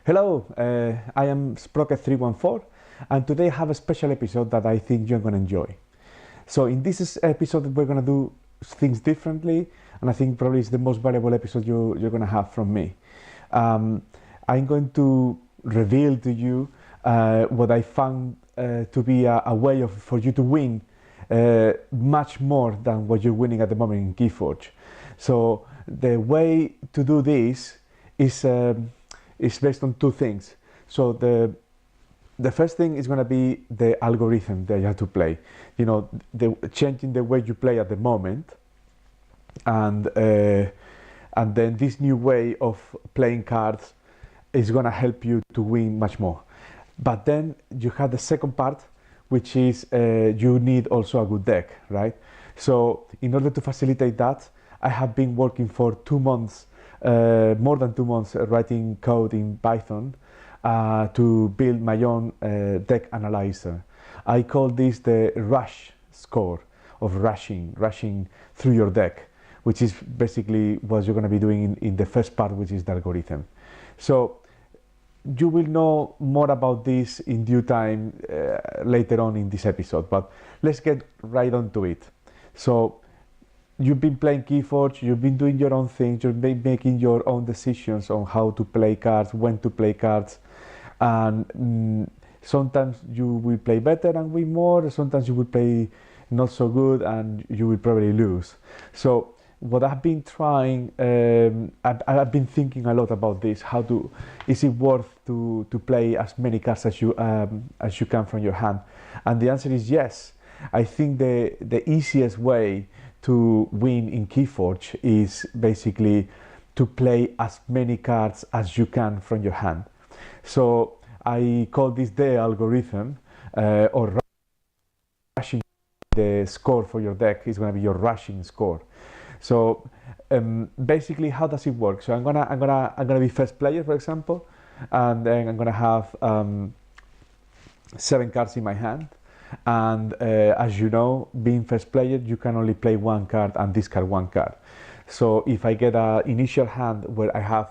Hello, I am Sprocket314, and today I have a special episode that I think you're going to enjoy. So in this episode we're going to do things differently, and I think probably it's the most valuable episode you're going to have from me. I'm going to reveal to you what I found to be a way for you to win much more than what you're winning at the moment in Keyforge. So the way to do this is based on two things. So the first thing is going to be the algorithm that you have to play. You know, changing the way you play at the moment, and then this new way of playing cards is going to help you to win much more. But then you have the second part, which is you need also a good deck, right? So in order to facilitate that, I have been working for 2 months, more than 2 months, writing code in Python to build my own deck analyzer. I call this the rush score, of rushing through your deck, which is basically what you're going to be doing in the first part, which is the algorithm. So you will know more about this in due time later on in this episode, but let's get right on to it. So you've been playing Keyforge, you've been doing your own things, you've been making your own decisions on how to play cards, when to play cards, and sometimes you will play better and win more, sometimes you will play not so good and you will probably lose. So what I've been trying, I've been thinking a lot about this. Is it worth to play as many cards as you can from your hand? And the answer is yes. I think the easiest way to win in Keyforge is basically to play as many cards as you can from your hand. So I call this the algorithm, or rushing. The score for your deck is going to be your rushing score. So basically, how does it work? So I'm gonna be first player, for example, and then I'm gonna have 7 cards in my hand. And as you know, being first player, you can only play 1 card and discard 1 card. So if I get an initial hand where I have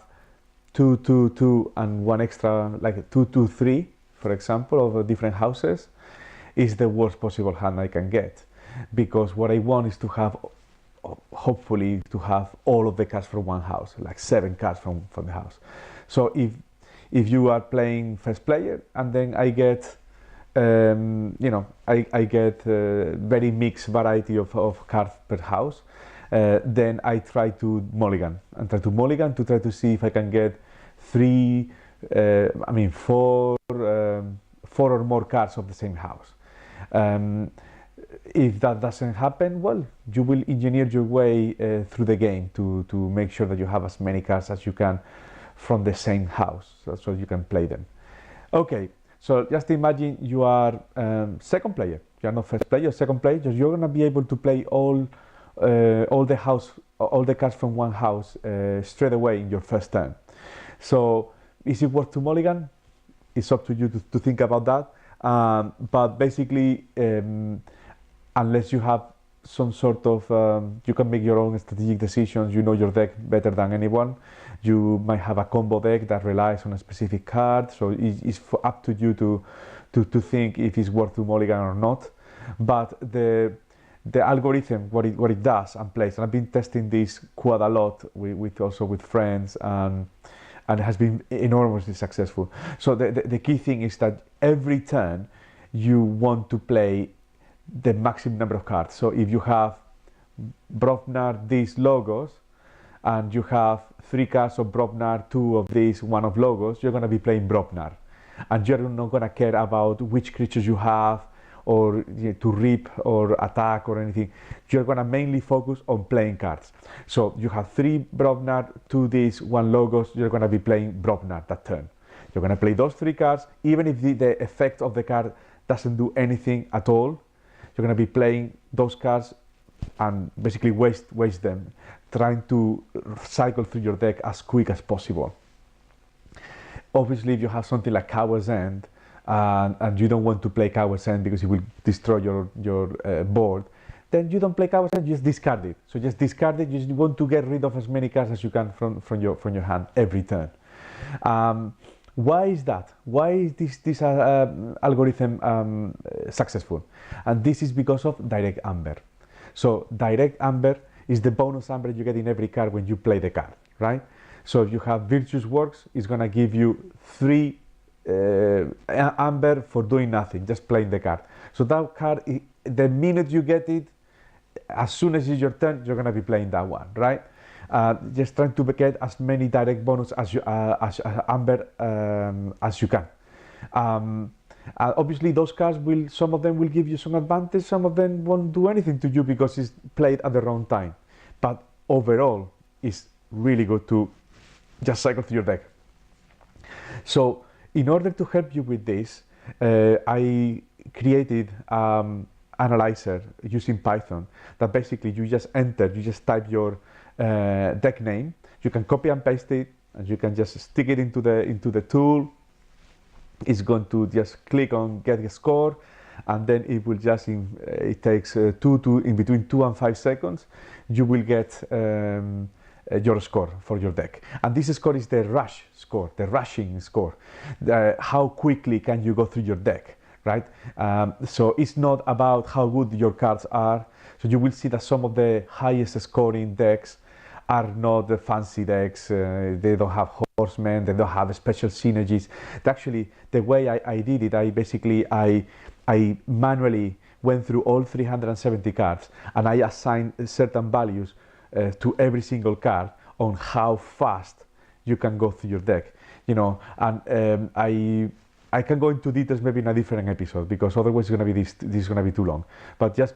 2, 2, 2, and 1 extra, like 2, 2, 3, for example, of different houses, is the worst possible hand I can get, because what I want is to have, hopefully, to have all of the cards from one house, like 7 cards from the house. So if you are playing first player, and then I get I get very mixed variety of cards per house, then I try to mulligan to try to see if I can get 4 or more cards of the same house. If that doesn't happen, well, you will engineer your way through the game to make sure that you have as many cards as you can from the same house, so you can play them. Okay. So just imagine you are second player. You are not first player, second player. You're going to be able to play all the cards from one house straight away in your first turn. So is it worth to mulligan? It's up to you to think about that. But basically, unless you have some sort of, you can make your own strategic decisions. You know your deck better than anyone. You might have a combo deck that relies on a specific card, so it's up to you to think if it's worth to mulligan or not. But the algorithm, what it does and plays, and I've been testing this quite a lot with friends, and it has been enormously successful. So the key thing is that every turn you want to play the maximum number of cards. So if you have Brobnar, these logos, and you have 3 cards of Brobnar, 2 of these, 1 of logos, you're going to be playing Brobnar. And you're not going to care about which creatures you have, or to rip or attack or anything. You're going to mainly focus on playing cards. So you have 3 Brobnar, 2 these, 1 logos, you're going to be playing Brobnar that turn. You're going to play those 3 cards, even if the effect of the card doesn't do anything at all. You're going to be playing those cards and basically waste them, trying to cycle through your deck as quick as possible. Obviously, if you have something like Coward's End, and you don't want to play Coward's End because it will destroy your board, then you don't play Coward's End, you just discard it. So just discard it. You just want to get rid of as many cards as you can from your hand every turn. Why is that? Why is this algorithm successful? And this is because of direct amber. So direct amber is the bonus amber you get in every card when you play the card, right? So if you have Virtuous Works, it's gonna give you 3 amber for doing nothing, just playing the card. So that card, the minute you get it, as soon as it's your turn, you're gonna be playing that one, right? Just trying to get as many direct bonus as amber as you can. Obviously, those cards some of them will give you some advantage, some of them won't do anything to you because it's played at the wrong time. But overall, it's really good to just cycle through your deck. So in order to help you with this, I created analyzer using Python that basically you just type your deck name. You can copy and paste it, and you can just stick it into the tool. It's going to just click on get a score, and then it will just it takes in between 2 and 5 seconds. You will get your score for your deck, and this score is the rush score, the rushing score. How quickly can you go through your deck, right? So it's not about how good your cards are. So you will see that some of the highest scoring decks are not the fancy decks. They don't have horsemen, they don't have special synergies. Actually, the way I did it, I manually went through all 370 cards, and I assigned certain values to every single card on how fast you can go through your deck, you know. And I can go into details maybe in a different episode, because otherwise it's gonna be this is gonna be too long. But just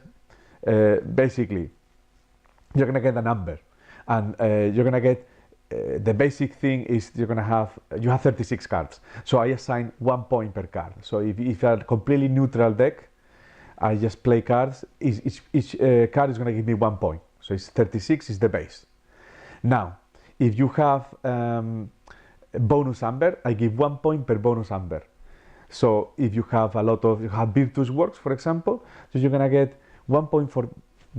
basically, you're gonna get a number, and you're gonna get the basic thing is you have 36 cards. So I assign 1 point per card. So if you are a completely neutral deck, I just play cards. Each card is gonna give me 1 point. So it's 36 is the base. Now, if you have bonus amber, I give 1 point per bonus amber. So if you have you have Virtuous Works, for example, so you're gonna get 1 point for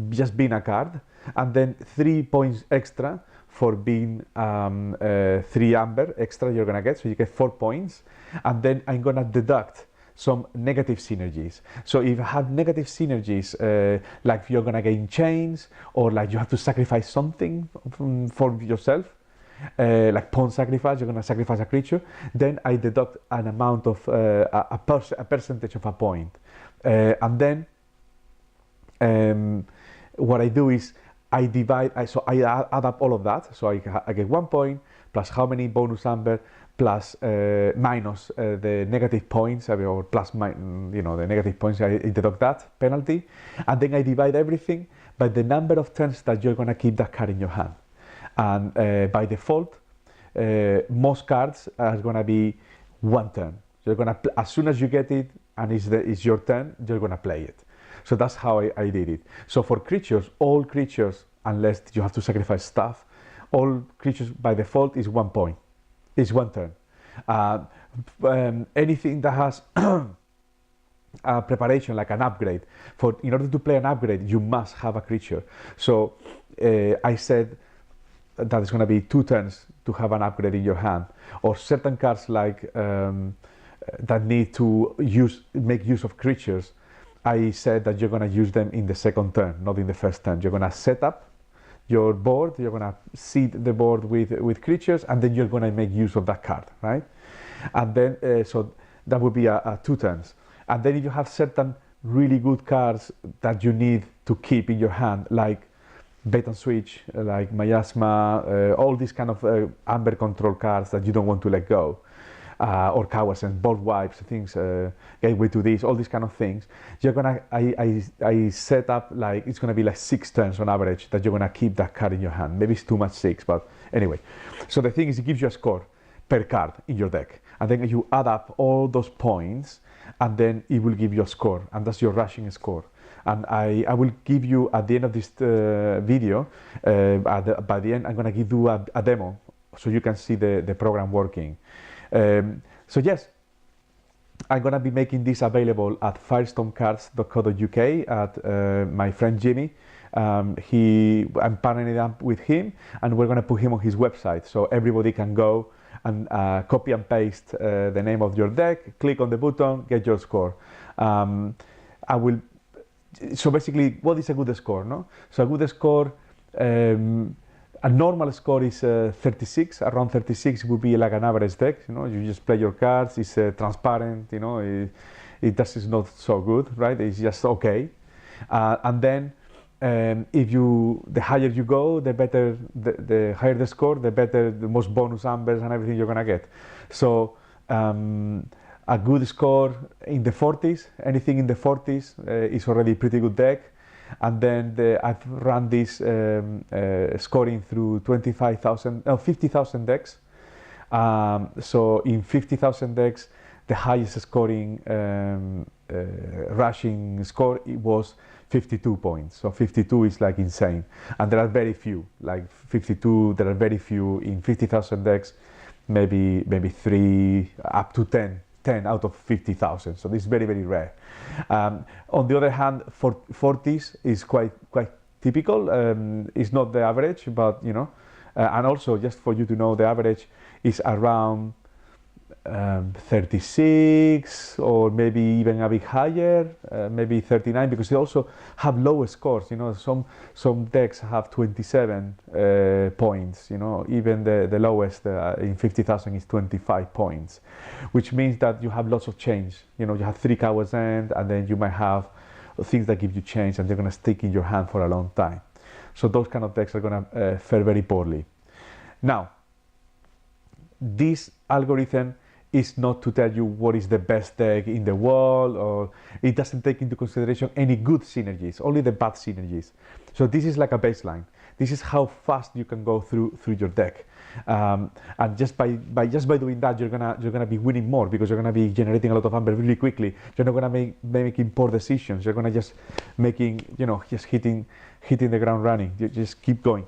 just being a card, and then 3 points extra for being 3 amber extra you're gonna get, so you get 4 points, and then I'm gonna deduct some negative synergies. So if you have negative synergies, like you're gonna gain chains, or like you have to sacrifice something for yourself, like pawn sacrifice, you're gonna sacrifice a creature, then I deduct an amount of a percentage of a point, and then what I do is I add up all of that. So I get 1 point plus how many bonus amber plus minus the negative points, or plus the negative points. I deduct that penalty, and then I divide everything by the number of turns that you're gonna keep that card in your hand. And by default, most cards are gonna be 1 turn. You're gonna as soon as you get it and it's your turn, you're gonna play it. So that's how I did it. So for creatures, all creatures, unless you have to sacrifice stuff, all creatures by default is 1 point. It's 1 turn. Anything that has a preparation, like an upgrade, in order to play an upgrade, you must have a creature. So I said that it's going to be 2 turns to have an upgrade in your hand, or certain cards like that need to make use of creatures. I said that you're going to use them in the 2nd turn, not in the 1st turn. You're going to set up your board, you're going to seed the board with creatures, and then you're going to make use of that card, right? And then, so that would be a 2 turns. And then if you have certain really good cards that you need to keep in your hand, like bait and switch, like Miasma, all these kind of amber control cards that you don't want to let go, or cowards and bolt wipes, things, gateway to this, all these kind of things. You're gonna, I set up like it's gonna be like 6 turns on average that you're gonna keep that card in your hand. Maybe it's too much 6, but anyway. So the thing is, it gives you a score per card in your deck, and then you add up all those points, and then it will give you a score, and that's your rushing score. And I will give you at the end of this video, by the end, I'm gonna give you a demo so you can see the program working. So yes, I'm gonna be making this available at firestonecards.co.uk at my friend Jimmy. I'm partnering up with him, and we're gonna put him on his website so everybody can go and copy and paste the name of your deck, click on the button, get your score. I will. So basically, what is a good score? No. So a good score. A normal score is 36. Around 36 would be like an average deck. You know, you just play your cards. It's transparent. You know, is not so good, right? It's just okay. And then the higher you go, the better, the higher the score, the better, the most bonus numbers and everything you're gonna get. So a good score in the 40s, anything in the 40s is already a pretty good deck. And then I've run this scoring through 50,000 decks. So in 50,000 decks, the highest scoring rushing score it was 52 points. So 52 is like insane. And there are very few, like 52, there are very few in 50,000 decks, maybe 3 up to 10 out of 50,000. So this is very, very rare. On the other hand, 40s is quite typical. It's not the average, but you know, and also just for you to know, the average is around 36 or maybe even a bit higher, maybe 39, because they also have lower scores. You know, some decks have 27 points. You know, even the lowest in 50,000 is 25 points, which means that you have lots of change. You know, you have 3 Coward's End, and then you might have things that give you change, and they're going to stick in your hand for a long time. So those kind of decks are going to fare very poorly. Now, this algorithm is not to tell you what is the best deck in the world, or it doesn't take into consideration any good synergies, only the bad synergies. So this is like a baseline. This is how fast you can go through your deck, and just by doing that, you're gonna be winning more, because you're gonna be generating a lot of amber really quickly. You're not gonna be making poor decisions. You're gonna just just hitting the ground running. You just keep going.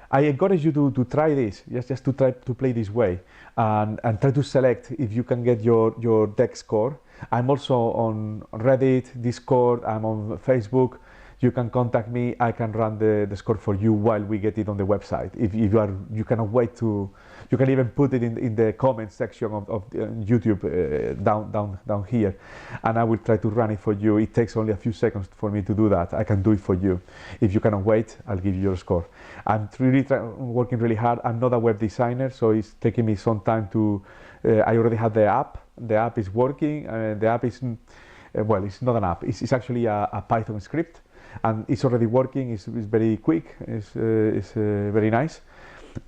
I encourage you to try this, just to try to play this way, and try to select if you can get your deck score. I'm also on Reddit, Discord, I'm on Facebook. You can contact me, I can run the score for you while we get it on the website. If you cannot wait to, you can even put it in the comments section of YouTube down here, and I will try to run it for you. It takes only a few seconds for me to do that. I can do it for you. If you cannot wait, I'll give you your score. I'm really working really hard. I'm not a web designer, so it's taking me some time to, I already have the app. The app is working. The app is, well, it's not an app. It's actually a Python script. And it's already working. It's very quick. It's very nice,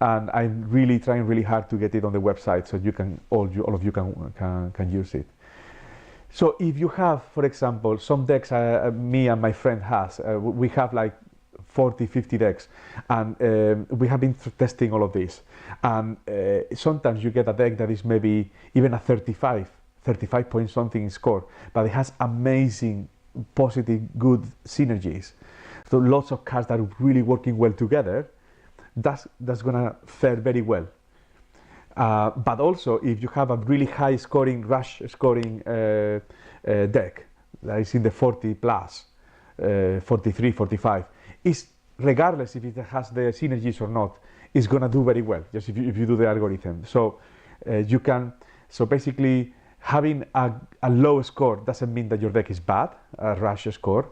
and I'm really trying really hard to get it on the website so you can all of you can use it. So if you have, for example, some decks me and my friend has, we have like 40-50 decks, and we have been testing all of this. And sometimes you get a deck that is maybe even a 35 point something in score, but it has amazing positive good synergies, so lots of cards that are really working well together. That's gonna fare very well. But also, if you have a really high scoring rush scoring deck that is in the 40 plus, 43, 45, is regardless if it has the synergies or not, it's gonna do very well, just if you do the algorithm. So you can, so basically, having a low score doesn't mean that your deck is bad, a rush score,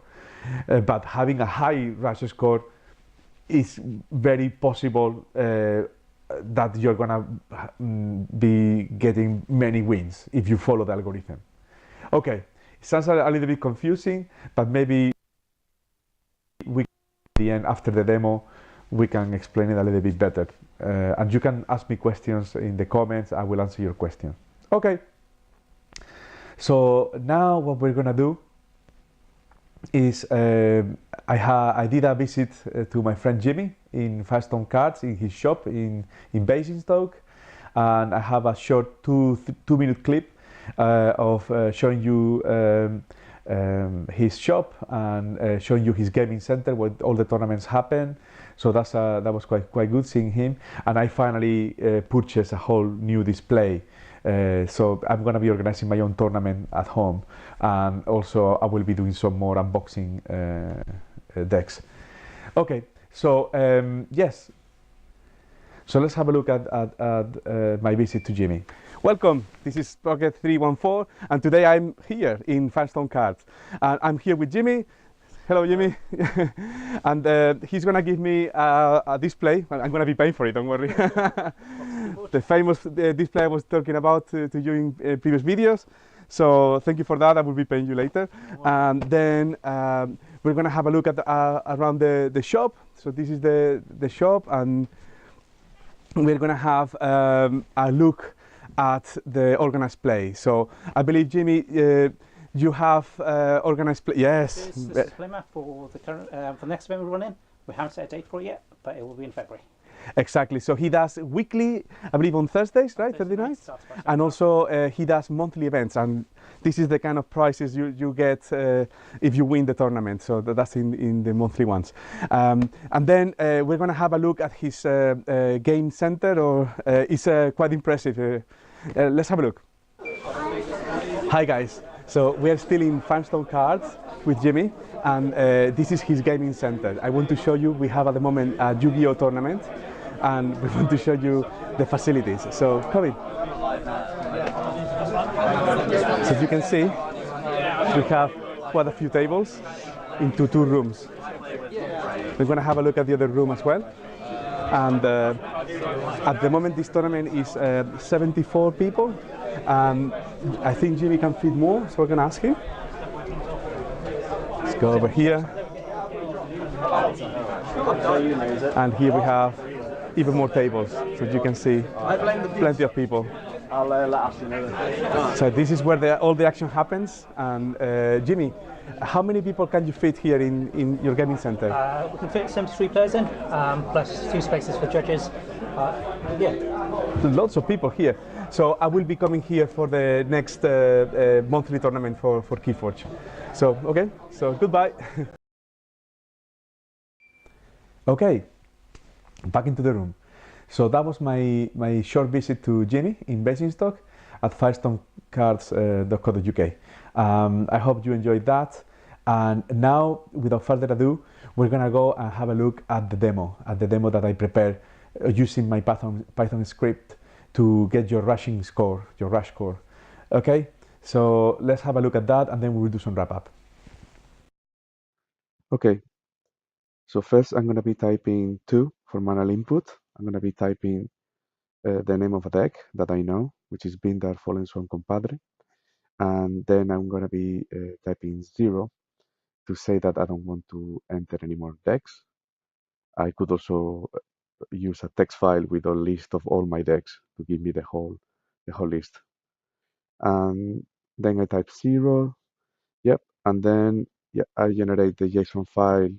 but having a high rush score is very possible that you're gonna be getting many wins if you follow the algorithm. Okay, it sounds a little bit confusing, but maybe we at the end, after the demo, we can explain it a little bit better. And you can ask me questions in the comments. I will answer your question. Okay. So now what we're gonna do is I did a visit to my friend Jimmy in Firestone Cards in his shop in Basingstoke, and I have a short two-minute clip of showing you his shop and showing you his gaming center where all the tournaments happen. So that was quite good seeing him, and I finally purchased a whole new display. So I'm going to be organizing my own tournament at home, and also I will be doing some more unboxing decks. Okay, so yes, So let's have a look at my visit to Jimmy. Welcome, this is Sprocket 314, and today I'm here in Firestone Cards. I'm here with Jimmy. Hello, Jimmy. And he's gonna give me a display. I'm gonna be paying for it, don't worry. The famous display I was talking about to you in previous videos. So thank you for that. I will be paying you later. And then we're gonna have a look at around the shop. So this is the shop, and we're gonna have a look at the organized play. So I believe, Jimmy, you have organized play. Yes. This is Plymouth for the current for the next event we're running. We haven't set a date for it yet, but it will be in February. Exactly. So he does weekly, I believe, on Thursdays, right? Thursday nights. And also he does monthly events, and this is the kind of prizes you get if you win the tournament. So that's in the monthly ones. And then we're going to have a look at his game center, or it's quite impressive. Let's have a look. Hi guys. So we are still in Firestone Cards with Jimmy, and this is his gaming center. I want to show you, we have at the moment a Yu-Gi-Oh tournament, and we want to show you the facilities. So come in. So as you can see, we have quite a few tables into 2 rooms. We're going to have a look at the other room as well. And at the moment this tournament is 74 people. I think Jimmy can fit more, so we're going to ask him. Let's go over here. And here we have even more tables, so you can see plenty of people. I'll let Ashley know. So this is where all the action happens. And Jimmy, how many people can you fit here in your gaming center? We can fit 73 players in, plus 2 spaces for judges. Yeah. Lots of people here. So I will be coming here for the next monthly tournament for Keyforge. So, okay, so goodbye. Okay, back into the room. So that was my short visit to Jimmy in Basingstoke at firestonecards.co.uk. I hope you enjoyed that. And now, without further ado, we're gonna go and have a look at the demo that I prepared using my Python script to get your rush score. Okay, so let's have a look at that, and then we will do some wrap up. Okay, so first I'm going to be typing 2 for manual input. I'm going to be typing the name of a deck that I know, which is Bindar Fallen Swan Compadre. And then I'm going to be typing 0 to say that I don't want to enter any more decks. I could also use a text file with a list of all my decks to give me the whole list. And then I type 0, yep, and then I generate the JSON file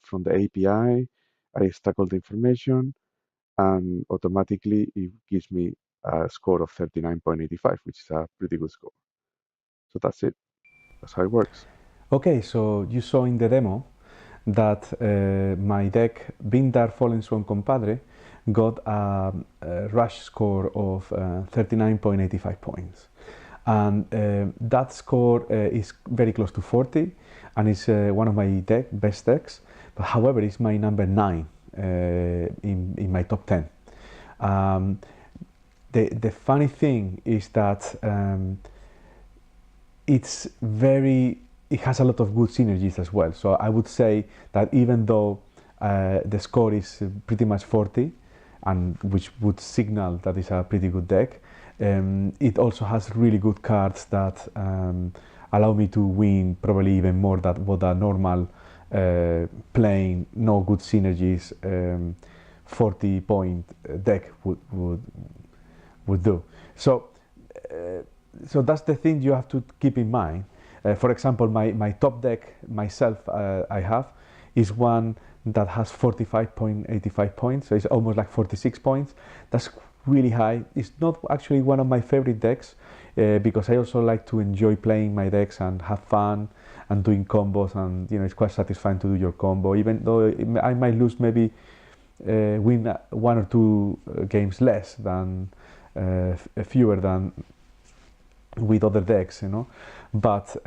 from the API. I extract all the information, and automatically it gives me a score of 39.85, which is a pretty good score. So that's it. That's how it works. Okay, so you saw in the demo that my deck Bindar Fallen Swan Compadre got a rush score of 39.85 points. And that score is very close to 40, and it's one of my best decks. But however, it's my number 9 in my top 10. The funny thing is that it has a lot of good synergies as well. So I would say that even though the score is pretty much 40, and which would signal that it's a pretty good deck, it also has really good cards that allow me to win probably even more than what a normal plain, no good synergies 40-point deck would do. So that's the thing you have to keep in mind. For example, my top deck myself I have is one that has 45.85 points, so it's almost like 46 points. That's really high. It's not actually one of my favorite decks because I also like to enjoy playing my decks and have fun and doing combos, and it's quite satisfying to do your combo, even though I might lose, maybe win 1 or 2 games less than fewer than with other decks, but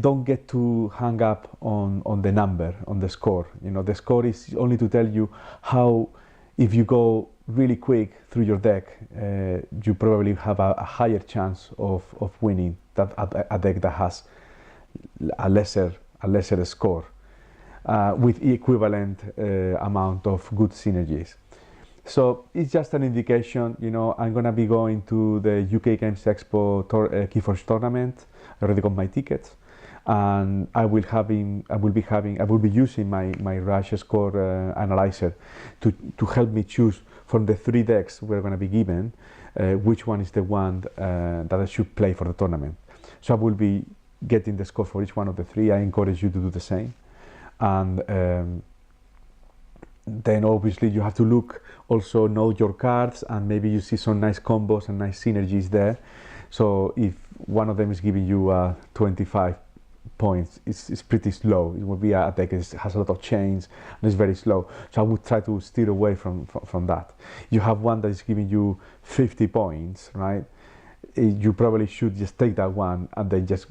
don't get too hung up on the number, on the score. You know, the score is only to tell you how, if you go really quick through your deck, you probably have a higher chance of winning that a deck that has a lesser score with equivalent amount of good synergies. So it's just an indication. You know, I'm gonna be going to the UK Games Expo Keyforge tournament. I already got my tickets, and I will be using my Rush score analyzer to help me choose from the 3 decks we're gonna be given which one is the one that I should play for the tournament. So I will be getting the score for each one of the 3. I encourage you to do the same, and then obviously you have to look, also know your cards, and maybe you see some nice combos and nice synergies there. So if one of them is giving you 25 points, it's pretty slow. It will be a deck that has a lot of chains and it's very slow. So I would try to steer away from that. You have one that is giving you 50 points, right? You probably should just take that one and then just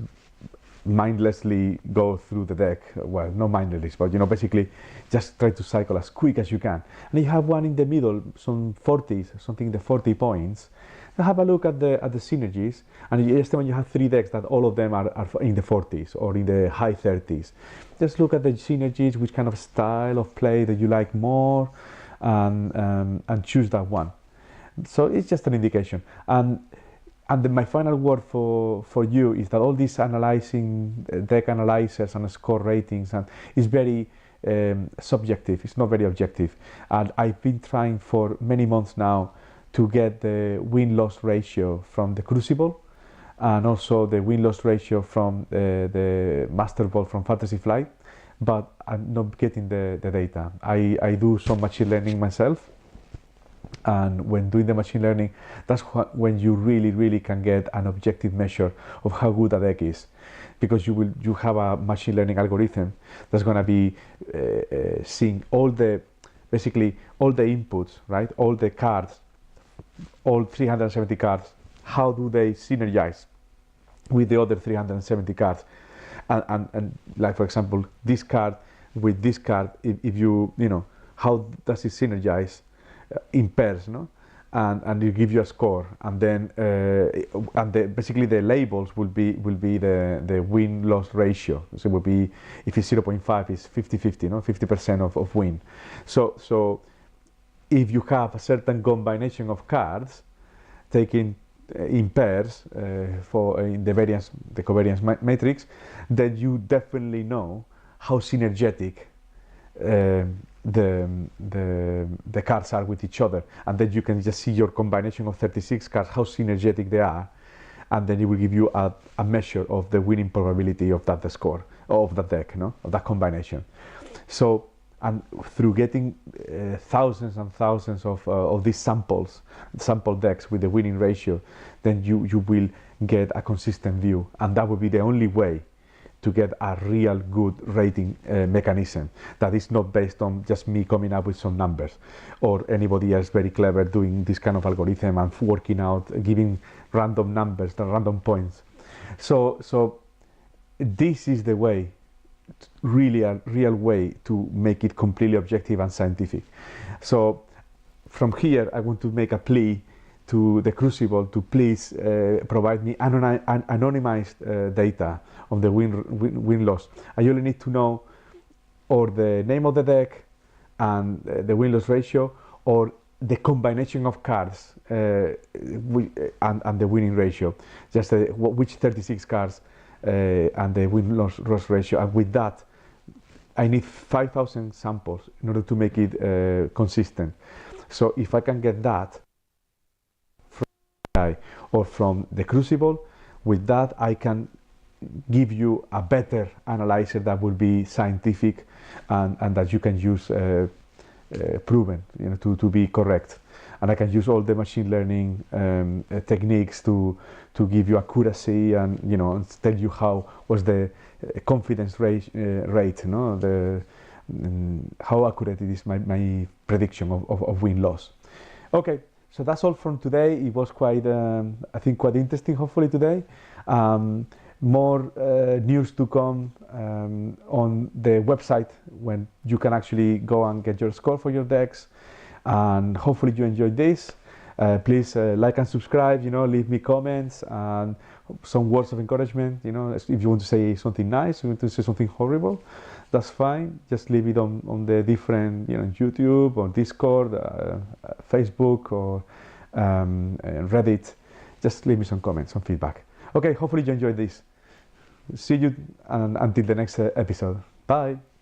mindlessly go through the deck. Well, not mindlessly, but you know, basically just try to cycle as quick as you can. And you have one in the middle, some 40s, something in the 40 points. Now have a look at the synergies, and just when you have 3 decks that all of them are in the 40s or in the high 30s, just look at the synergies, which kind of style of play that you like more, and choose that one. So it's just an indication. And then my final word for you is that all these analyzing deck analyzers and score ratings is very subjective. It's not very objective. And I've been trying for many months now to get the win-loss ratio from the Crucible, and also the win-loss ratio from the Master Ball from Fantasy Flight, but I'm not getting the data. I do some machine learning myself, and when doing the machine learning, that's when you really can get an objective measure of how good a deck is, because you have a machine learning algorithm that's going to be seeing basically all the inputs, right? All the cards, all 370 cards, how do they synergize with the other 370 cards, and like, for example, this card with this card, if you know, how does it synergize in pairs, no? And you give you a score, and then basically the labels will be the win-loss ratio. So it will be, if it's 0.5, it's 50-50, no, 50% of win. So if you have a certain combination of cards taken in pairs in the covariance matrix, then you definitely know how synergetic the cards are with each other, and then you can just see your combination of 36 cards, how synergetic they are, and then it will give you a measure of the winning probability of that score of that deck, no, of that combination. So, and through getting thousands and thousands of these sample decks with the winning ratio, then you will get a consistent view, and that will be the only way to get a real good rating mechanism that is not based on just me coming up with some numbers, or anybody else very clever doing this kind of algorithm and working out, giving random numbers, the random points. So this is the way, really a real way to make it completely objective and scientific. So from here, I want to make a plea to the Crucible to please provide me anonymized data on the win-loss. I only need to know or the name of the deck and the win-loss ratio, or the combination of cards and the winning ratio, just which 36 cards and the win-loss ratio. And with that, I need 5,000 samples in order to make it consistent. So if I can get that from AI or from the Crucible, with that I can give you a better analyzer that will be scientific and that you can use proven, you know, to be correct. And I can use all the machine learning techniques to give you accuracy, and you know, and tell you how was the confidence rate, no, how accurate it is my prediction of win-loss. Okay, so that's all from today. It was quite, I think, quite interesting, hopefully today. more news to come on the website when you can actually go and get your score for your decks. And hopefully you enjoyed this. Please like and subscribe, leave me comments and some words of encouragement, if you want to say something nice, you want to say something horrible, that's fine. Just leave it on the different, YouTube or Discord, Facebook or Reddit. Just leave me some comments, some feedback. Okay, hopefully you enjoyed this. See you until the next episode. Bye.